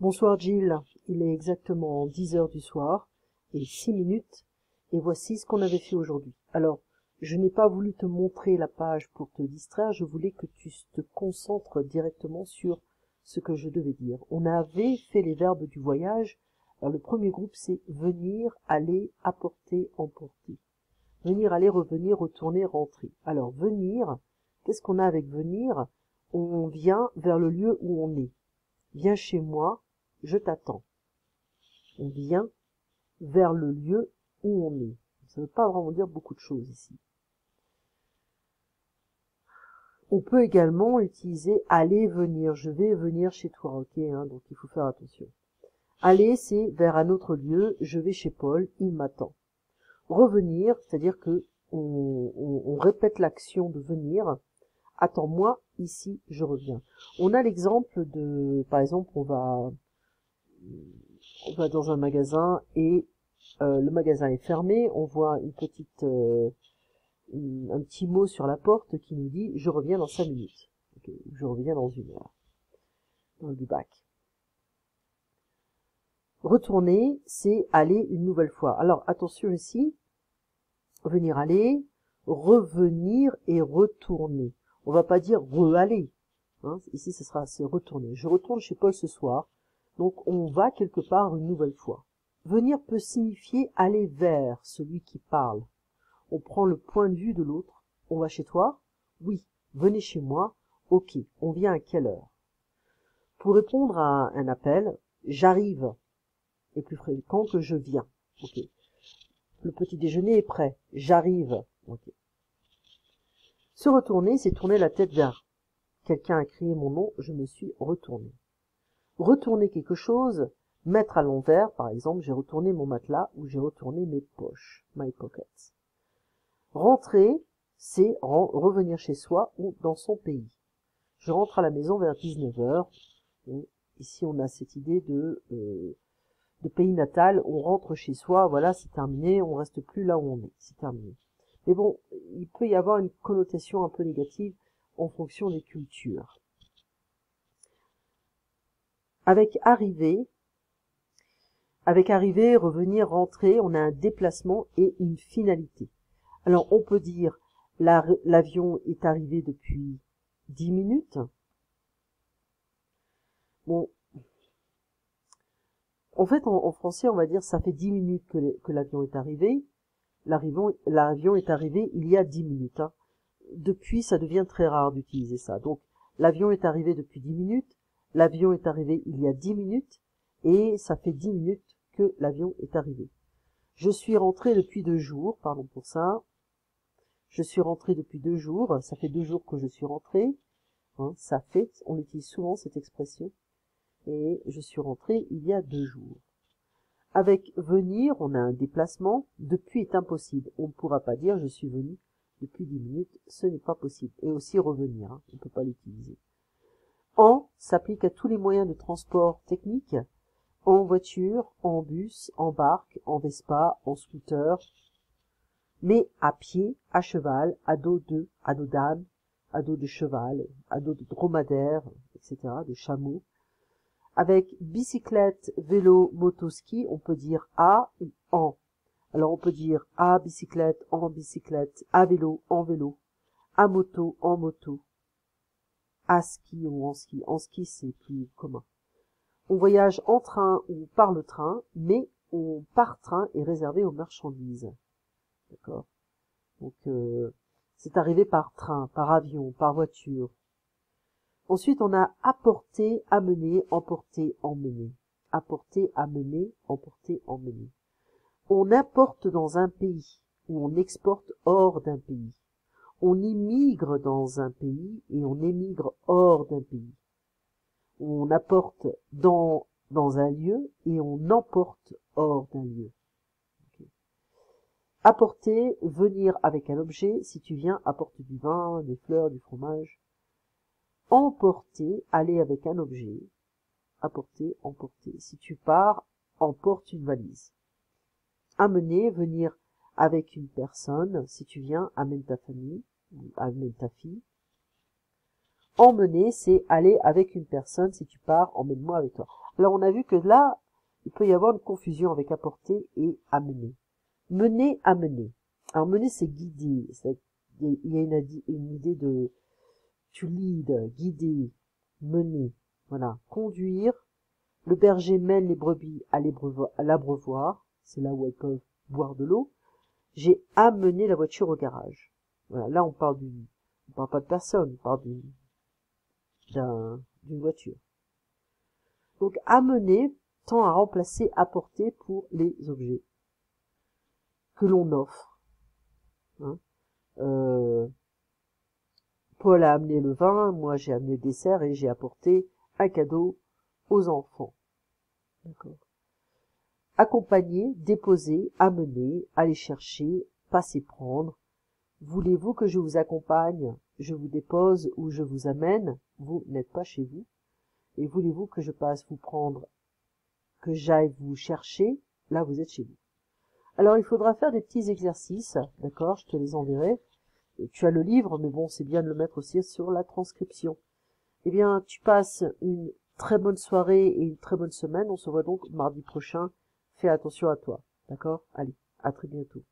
Bonsoir Jill, il est exactement 10 heures du soir et 6 minutes et voici ce qu'on avait fait aujourd'hui. Alors, je n'ai pas voulu te montrer la page pour te distraire, je voulais que tu te concentres directement sur ce que je devais dire. On avait fait les verbes du voyage. Alors le premier groupe c'est venir, aller, apporter, emporter. Venir, aller, revenir, retourner, rentrer. Alors venir, qu'est-ce qu'on a avec venir? On vient vers le lieu où on est. Viens chez moi, je t'attends. On vient vers le lieu où on est. Ça ne veut pas vraiment dire beaucoup de choses ici. On peut également utiliser aller, venir. Je vais venir chez toi, ok, donc il faut faire attention. Aller, c'est vers un autre lieu. Je vais chez Paul, il m'attend. Revenir, c'est-à-dire que on répète l'action de venir. Attends-moi, ici, je reviens. On a l'exemple de, par exemple, on va dans un magasin et le magasin est fermé, on voit un petit mot sur la porte qui nous dit « Je reviens dans 5 minutes okay, ». Je reviens dans 1 heure. Dans le bac. Retourner, c'est aller une nouvelle fois. Alors attention ici, venir aller, revenir et retourner. On va pas dire re-aller. Ici, c'est retourner. Je retourne chez Paul ce soir. Donc, on va quelque part une nouvelle fois. Venir peut signifier aller vers celui qui parle. On prend le point de vue de l'autre. On va chez toi? Oui. Venez chez moi? Ok. On vient à quelle heure? Pour répondre à un appel, j'arrive est plus fréquent que je viens. Ok. Le petit déjeuner est prêt. J'arrive. Ok. Se retourner, c'est tourner la tête vers. Quelqu'un a crié mon nom, je me suis retourné. Retourner quelque chose, mettre à l'envers, par exemple, j'ai retourné mon matelas ou j'ai retourné mes poches, my pockets. Rentrer, c'est revenir chez soi ou dans son pays. Je rentre à la maison vers 19 heures. Ici, on a cette idée de pays natal. On rentre chez soi, voilà, c'est terminé, on reste plus là où on est, c'est terminé. Mais bon, il peut y avoir une connotation un peu négative en fonction des cultures. Avec arriver, revenir, rentrer, on a un déplacement et une finalité. Alors, on peut dire l'avion est arrivé depuis 10 minutes. Bon, en fait, en français, on va dire ça fait 10 minutes que l'avion est arrivé. L'avion est arrivé il y a 10 minutes. Depuis, ça devient très rare d'utiliser ça. Donc, l'avion est arrivé depuis 10 minutes. L'avion est arrivé il y a 10 minutes. Et ça fait 10 minutes que l'avion est arrivé. Je suis rentré depuis 2 jours, pardon pour ça. Je suis rentré depuis 2 jours, ça fait 2 jours que je suis rentré. Ça fait, on utilise souvent cette expression. Et je suis rentré il y a 2 jours. Avec venir, on a un déplacement. Depuis est impossible. On ne pourra pas dire je suis venu depuis 10 minutes, ce n'est pas possible. Et aussi revenir, on ne peut pas l'utiliser. En s'applique à tous les moyens de transport technique. En voiture, en bus, en barque, en Vespa, en scooter, mais à pied, à cheval, à dos d'âne, à dos de cheval, à dos de dromadaire, etc., de chameau. Avec bicyclette, vélo, moto, ski, on peut dire à ou en. Alors on peut dire à bicyclette, en bicyclette, à vélo, en vélo, à moto, en moto, à ski ou en ski. En ski, c'est plus commun. On voyage en train ou par le train, mais par train est réservé aux marchandises. D'accord. Donc, c'est arrivé par train, par avion, par voiture. Ensuite, on a apporter, amener, emporter, emmener. Apporter, amener, emporter, emmener. On importe dans un pays ou on exporte hors d'un pays. On immigre dans un pays et on émigre hors d'un pays. On apporte dans un lieu et on emporte hors d'un lieu. Okay. Apporter, venir avec un objet. Si tu viens, apporte du vin, des fleurs, du fromage. Emporter, aller avec un objet. Apporter, emporter. Si tu pars, emporte une valise. Amener, venir avec une personne. Si tu viens, amène ta famille, amène ta fille. Emmener, c'est aller avec une personne. Si tu pars, emmène-moi avec toi. Alors on a vu que là, il peut y avoir une confusion avec apporter et amener. Mener, amener. Alors mener, c'est guider. Il y a une idée de tu lead, guider, mener. Voilà. Conduire. Le berger mène les brebis à l'abreuvoir. C'est là où elles peuvent boire de l'eau. J'ai amené la voiture au garage. Voilà. Là, on parle pas de personne, on parle d'une voiture. Donc, amener tend à remplacer apporter pour les objets que l'on offre. Hein. Paul a amené le vin, moi j'ai amené le dessert et j'ai apporté un cadeau aux enfants. D'accord. Accompagner, déposer, amener, aller chercher, passer prendre. Voulez-vous que je vous accompagne, je vous dépose ou je vous amène? Vous n'êtes pas chez vous. Et voulez-vous que je passe vous prendre, que j'aille vous chercher? Là, vous êtes chez vous. Alors, il faudra faire des petits exercices, d'accord? Je te les enverrai. Tu as le livre, mais bon, c'est bien de le mettre aussi sur la transcription. Eh bien, tu passes une très bonne soirée et une très bonne semaine. On se voit donc mardi prochain. Fais attention à toi, d'accord? Allez, à très bientôt.